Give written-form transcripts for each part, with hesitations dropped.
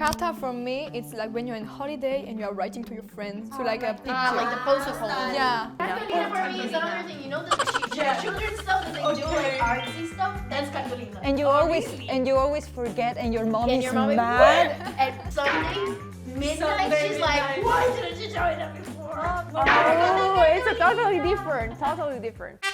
Carta for me, it's like when you're on holiday and you're writing to your friends to like a picture. Like the protocol. Yeah. Cartolina for me is another thing. You know the children's stuff that they do, like artsy stuff. That's Cartolina. And you always forget, and your mom And is your mom is mad. At Sunday midnight, she's like, "Why didn't you tell me that before?" Oh, it's a totally different.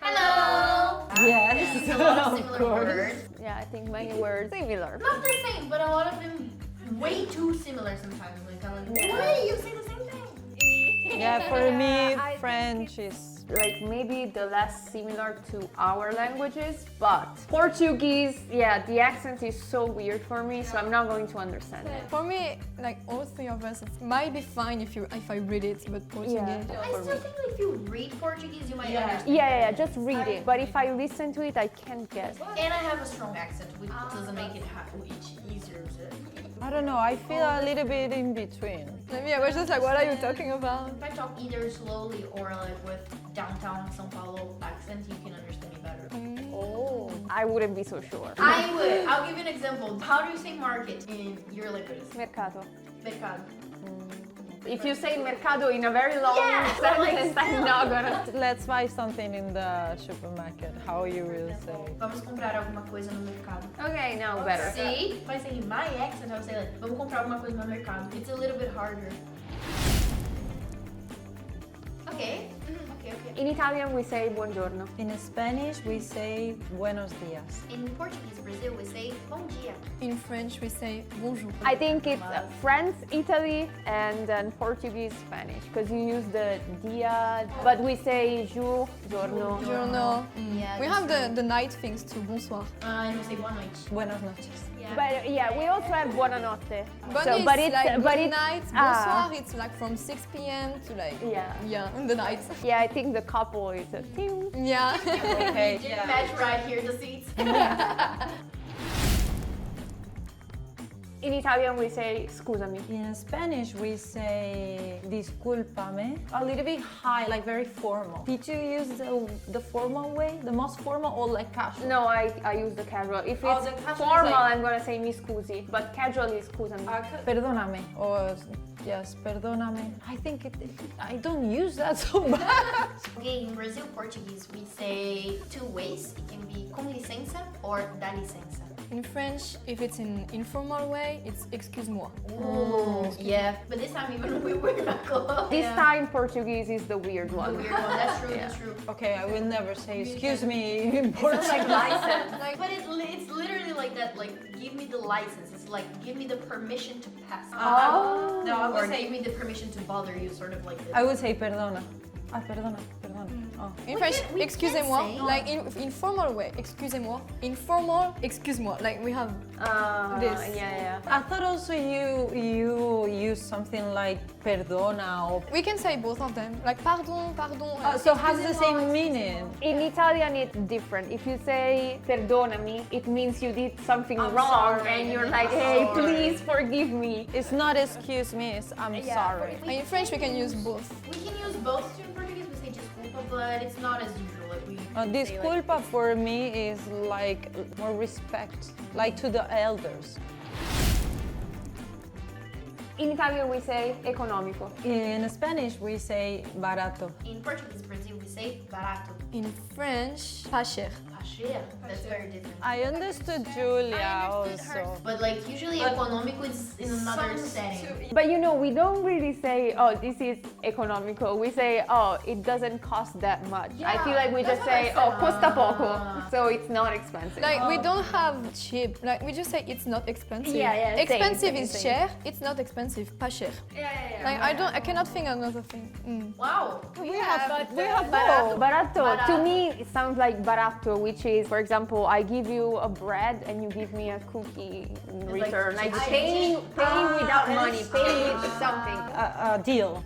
Hello. Yes, There's a lot of of similar course. words. Yeah, I think many words similar. Not the same, but a lot of them way too similar sometimes. Like, I'm like, why you say the same thing? Yeah, for me, I French is. Like maybe the less similar to our languages, but Portuguese, yeah, the accent is so weird for me, so I'm not going to understand it. For me, like all three of us, it might be fine if I read it, but Portuguese. I still think if you read Portuguese, you might understand. Yeah, just read it. But if I listen to it, I can't get. And I have a strong accent, which doesn't make it easier. I don't know. I feel a little bit in between. Maybe I was just like, what are you talking about? If I talk either slowly or like with downtown São Paulo accent, you can understand me better. Oh, I wouldn't be so sure. I would. I'll give you an example. How do you say market in your language? Mercado. Mercado. If you say mercado in a very long Yeah, sentence, I'm not gonna. Let's buy something in the supermarket. How you will say? Vamos comprar alguma coisa no mercado. Okay, now better. See? If I say in my accent, I would say like, vamos comprar alguma coisa no mercado. It's a little bit harder. Okay. In Italian, we say buongiorno. In Spanish, we say buenos dias. In Portuguese, Brazil, we say bom dia. In French, we say bonjour. I think it's France, Italy, and then Portuguese, Spanish, because you use the dia, but we say jour, giorno. Giorno. Yeah, We have the night things too. Bonsoir. And we say boa noite. Buenas noches. Yeah. But yeah, we also have buonanotte. But So, it's but it's like but good it's night. Bonsoir. It's like from 6 p.m. to like yeah. in the night. Yeah, I think the couple is a team. Yeah. Okay. Didn't match right here, the seats. In Italian, we say scusami. In Spanish, we say discúlpame. A little bit high, like very formal. Did you use the formal way, the most formal, or like casual? No, I use the casual. If Oh, it's the casual is formal, like- I'm gonna say mi scusi, but casual is scusami. Perdóname, or yes, perdóname. I think I don't use that so much. Okay, in Brazil Portuguese, we say two ways. It can be com licença or dá licença. In French, if it's in informal way, it's excuse-moi. Oh, yeah. But this time even we were not close. This time, Portuguese is the weird The one. weird one. That's true. That's true. Okay, I will never say excuse me in It's Portuguese. like license. But it's literally like that. Like, give me the license. It's like, give me the permission to pass. Oh. No, I Or would say give me the permission to bother you, sort of like this. I would say perdona. Ah, perdona, perdona. Oh. In We French, can- we can excusez-moi. say- Like in informal way, excusez-moi. Informal, excuse-moi. Like we have this. Yeah. I thought also you use something like perdona or We can say both of them. Like pardon, pardon. so has the excusez-moi, same meaning. In Italian, it's different. If you say perdonami, it means you did something I'm wrong sorry. and you're like, hey, please forgive me. It's not excuse me, it's I'm sorry. And in French, we can use both. We can use both too. In Portuguese, we say desculpa, but it's not as usual. Like we. Disculpa for me is like more respect, like to the elders. In Italian, we say economico. In Spanish, we say barato. In Portuguese, Brazil, we say barato. In French, pas cher. Pacheco. That's very different. I understood Giulia also. But like usually, economico is in another setting. But you know, we don't really say, oh, this is economico. We say, oh, it doesn't cost that much. I feel like we that's just what I say, said. oh, costa poco. So it's not expensive. Like we don't have cheap. Like we just say it's not expensive. Yeah, same, Expensive same, is same. cher. It's not expensive. Pas cher. Like I cannot think another thing. Wow. We have Barato. both. Barato. To me, it sounds like barato, which is, for example, I give you a bread and you give me a cookie in return. Like paying without money, paying with something. A deal.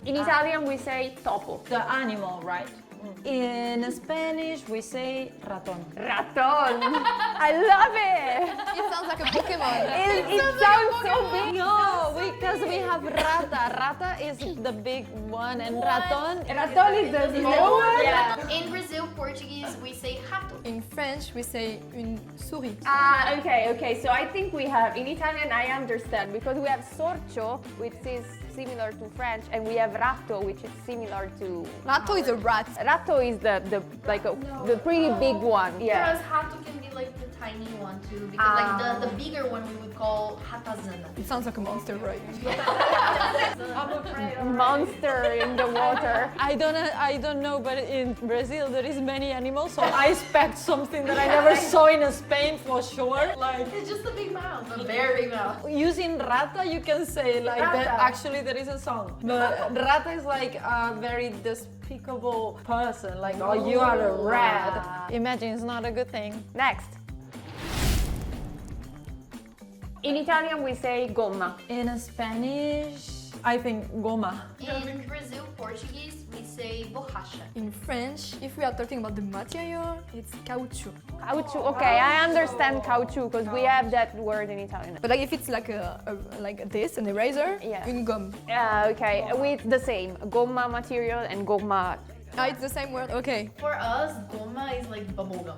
In Italian, we say topo. The animal, right? In Spanish, we say ratón. Raton. I love it. It sounds like a Pokemon. It sounds so big. No, because we have rata. Rata is the big one, and raton. Raton is the small one. Yeah. In Brazil, Portuguese, we say rato. In French, we say une souris. Okay. So I think we have, in Italian I understand, because we have sorcio, which is similar to French, and we have ratto, which is similar to... Ratto is a rat. Ratto is the pretty big one. Yeah. Whereas rato can be like the tiny one too, because like the bigger one we would call ratazana. It sounds like a monster, right? Monster in the water. I don't know, but in Brazil there is many animals, so I expect something that I never saw in Spain for sure. Like It's just a big mouth, a very big mouth. using rata, you can say like that. Actually, there is a song, but rata is like a very despicable person. Like, oh, you are a rat. Imagine, it's not a good thing. Next. In Italian we say gomma. In Spanish, I think goma. In Brazil, Portuguese, we say borracha. In French, if we are talking about the material, it's caoutchouc. Caoutchouc. Okay, I understand caoutchouc because we have that word in Italian. But like if it's like like this, an eraser, Yeah. une gomme. Okay, with the same gomma material and gomma. Ah, it's the same word. Okay. For us, goma is like bubblegum.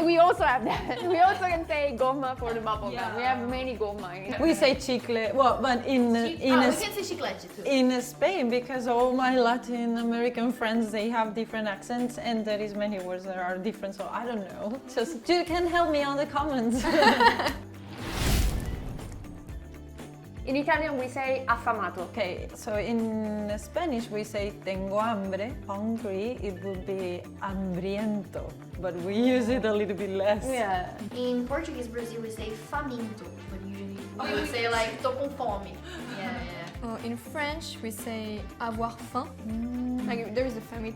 We also have that. We also can say gomma for the bubble gum. We have many gomma. We say chicle. Well, but We can say chiclete too. in Spain, because all my Latin American friends, they have different accents, and there is many words that are different. So I don't know. Just you can help me on the comments. In Italian we say affamato. Okay, so in Spanish we say tengo hambre. Hungry, it would be hambriento, but we use it a little bit less. Yeah. In Portuguese, Brazil, we say faminto, but usually we would say like tô com fome. Yeah. In French, we say avoir faim. Like there is a family.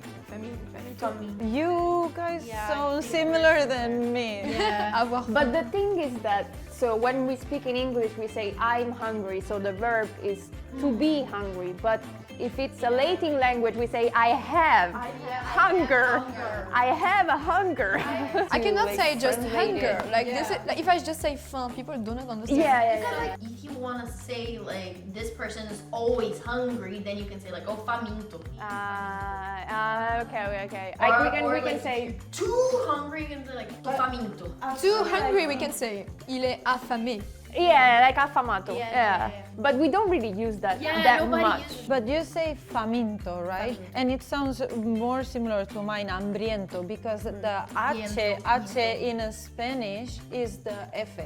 You guys Yeah, sound similar than me. Yeah. Avoir faim. But the thing is that, so when we speak in English, we say I'm hungry, so the verb is to be hungry. But if it's a Latin language, we say I have hunger. I have a hunger. I cannot say just translate hunger. it. Like this, like if I just say faim, people do not understand. Because like if you want to say like this person is always hungry, then you can say like oh faminto. Okay. Or We can like, say if you're too hungry, you can say like tô faminto. Too hungry, we can say il est affamé. like affamato. Yeah. But we don't really use that that nobody much. uses But you say faminto, right? And it sounds more similar to mine, hambriento, because the H in Spanish is the F.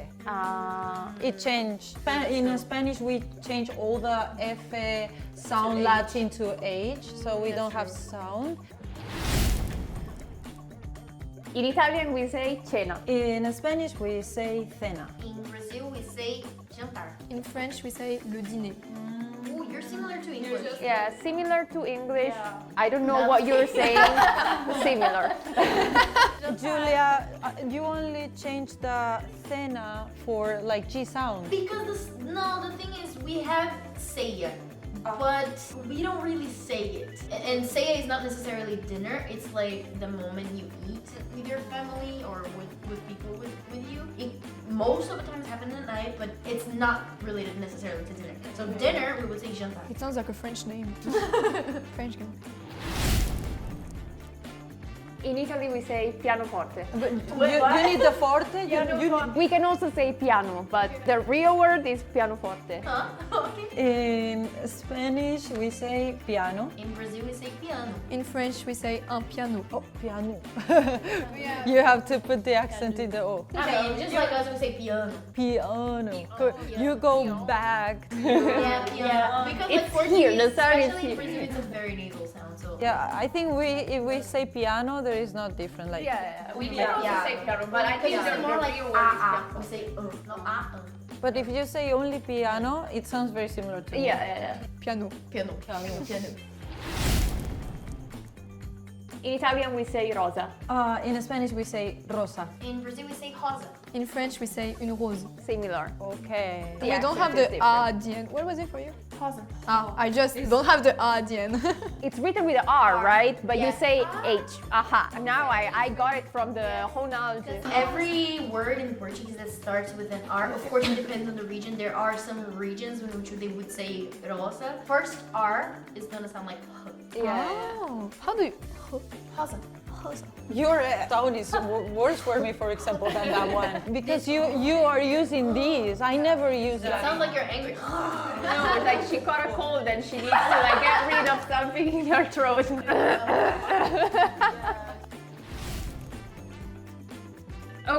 It changed. In Spanish, we change all the F sound Latin to H, so we don't have sound. In Italian we say cena. In Spanish, we say cena. In Brazil, we say jantar. In French, we say le dîner. Ooh, you're similar to English. Yeah, similar to English. I don't know what you're saying. Similar. Julia, you only change the cena for like G sound. Because the thing is, we have ceia, but we don't really say it. And ceia is not necessarily dinner. It's like the moment you eat with your family or with people with you. It most of the time happens at night, but it's not related necessarily to dinner. So dinner, we would say jantar. It sounds like a French name. French name. In Italy we say pianoforte. You need the forte? We can also say piano, but the real word is pianoforte. Huh? Okay. In Spanish, we say piano. In Brazil, we say piano. In French, we say un piano. Oh, piano. You have to put the accent in the O. I mean, just like us, we say piano. Piano. You go back. Yeah, piano. Because It's like here, the Portuguese, sound is especially in here. Brazil, it's a very nasal sound. So Yeah, I think if we say piano, there is not different. Like We can also say piano, but I think it's more like we say no But if you say only piano, it sounds very similar to me. Yeah. Piano. piano. In Italian we say rosa. In Spanish, we say rosa. In Brazil, we say rosa. In French, we say une rose. Similar. Okay. We don't have accent the is A at the end. What was it for you? Pausa. I just don't have the R at the end. It's written with an R, right? But you Yeah. say H. Aha. Now I got it from the phonology. Every word in Portuguese that starts with an R, of course, it depends on the region. There are some regions in which they would say rosa. First R is gonna sound like H. Yeah. Oh, how do you? Pausa. Your tone is worse for me, for example, than that one. Because you are using these. I never use It that. sounds like you're angry. No, it's like she caught a cold and she needs to like get rid of something in her throat.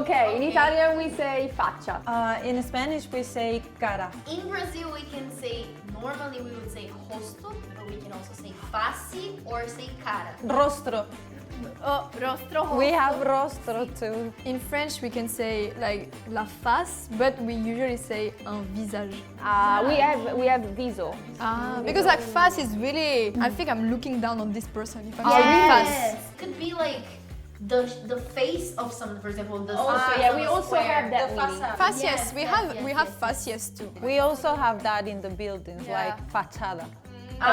Okay, in Italian we say faccia. In Spanish, we say cara. In Brazil, we can say, normally we would say rosto, but we can also say face or say cara. Rostro. Oh, rostro. We have rostro too. In French, we can say like la face, but we usually say un visage. We have viso. Because like face is really, I think I'm looking down on this person if I'm saying face. Yes. Could be like the face of someone, for example. The Yeah, we also have that meaning. Facies, Yes, we have facies too. We also have that in the buildings, Yeah. like fachada. No.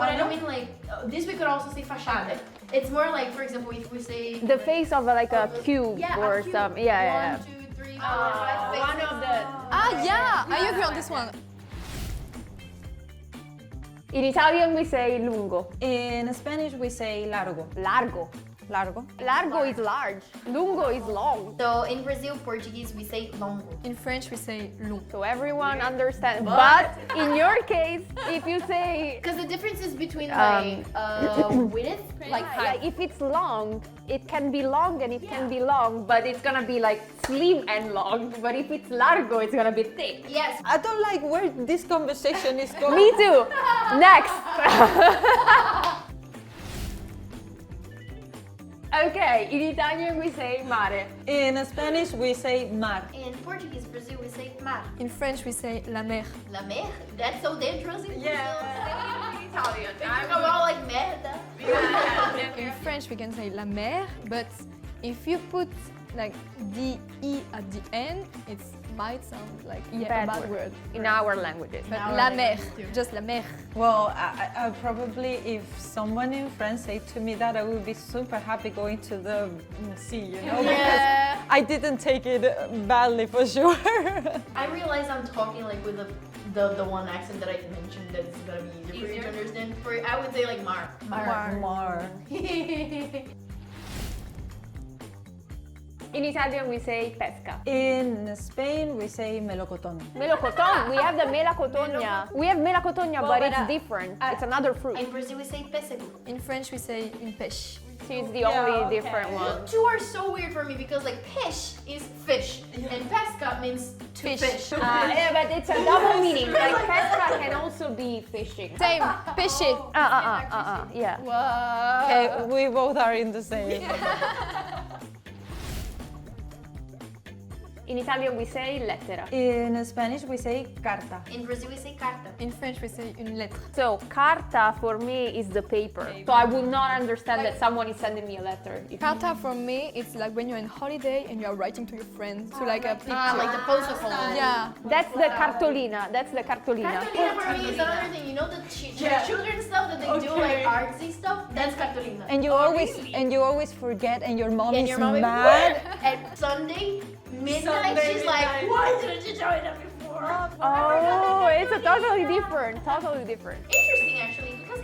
But I don't mean like this. We could also say fachada. It's more like, for example, if we say The face of like a cube or a cube. some. Yeah. 1, 2, 3, 4, 5, 6. One of the. Yeah, I agree on this one. In Italian we say lungo. In Spanish, we say largo. Largo. Largo. Largo is large. Lungo is long. So in Brazil, Portuguese, we say longo. In French, we say long. So everyone understands. But in your case, if you say Because the difference is between like width, like height. like if it's long, it can be long and it can be long, but it's gonna be like slim and long. But if it's largo, it's gonna be thick. Yes. I don't like where this conversation is going. Me too. Next. Okay, in Italian we say mare. In Spanish, we say mar. In Portuguese, Brazil, we say mar. In French, we say la mer. La mer? That's so dangerous in Brazil. In Italian. They come out like merda. In French, we can say la mer, but if you put like D-E at the end, it might sound like a bad word. In our languages. But la mer, just la mer. Well, I probably, if someone in France said to me that, I would be super happy going to the sea, you know? Yeah. Because I didn't take it badly for sure. I realize I'm talking like with the one accent that I mentioned that is gonna be easier for you to understand. I would say like mar. Mar. In Italian we say pesca. In Spain, we say melocotón. Melocotón. We have the melacotonia. We have melacotonia, but it's different. It's another fruit. In Brazil, we say pêssego. In French, we say une pêche. So it's the only different one. You two are so weird for me because like peixe is fish and pesca means to fish. Yeah, but it's a double meaning. Like pesca can also be fishing. Same, pêcher. Yeah. Okay, we both are in the same. In Italian we say lettera. In Spanish, we say carta. In Brazil, we say carta. In French, we say une lettre. So carta for me is the paper. So I would not understand that someone is sending me a letter. Carta for me, it's like when you're on holiday and you're writing to your friends. So like a picture. Like the postal code. Yeah. That's the cartolina. That's the cartolina. Cartolina for me is another thing. You know the children's stuff that they do like artsy stuff. That's cartolina. And you always forget, and your mom And is your mom is mad. And Sunday midnight, she's like, why didn't you tell me that before? Oh, it's a totally different. Interesting actually, because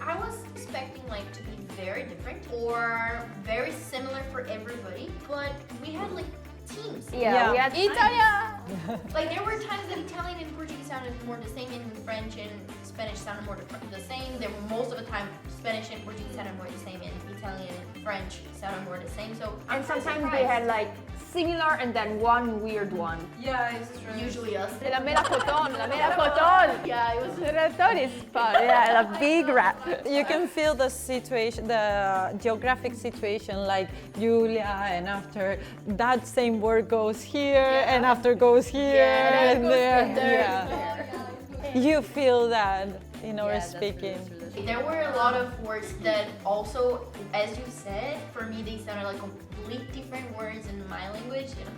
I was expecting like to be very different or very similar for everybody, but we had like teams. Yeah, we had Italia! Like there were times that Italian and Portuguese sounded more the same, and French and Spanish sounded more the same. There were most of the time Spanish and Portuguese sounded more the same, and Italian and French sounded more the same. So and sometimes they had like similar and then one weird one. Yeah, it's true. usually us. La melacotón. Yeah, it was. Melacotón is fun. Yeah, a big rat. You can feel the situation, the geographic situation, like Giulia, and after that same word goes here, and after goes here, and there. Yeah. You feel that in our speaking. There were a lot of words that also, as you said, for me they sounded like complete different words in my language, and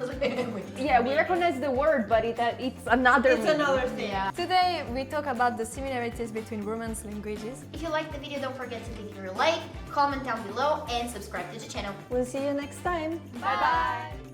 Yeah, we recognize the word, but it's another meaning. another thing. Yeah. Today we talk about the similarities between Romance languages. If you liked the video, don't forget to leave your like, comment down below, and subscribe to the channel. We'll see you next time. Bye bye.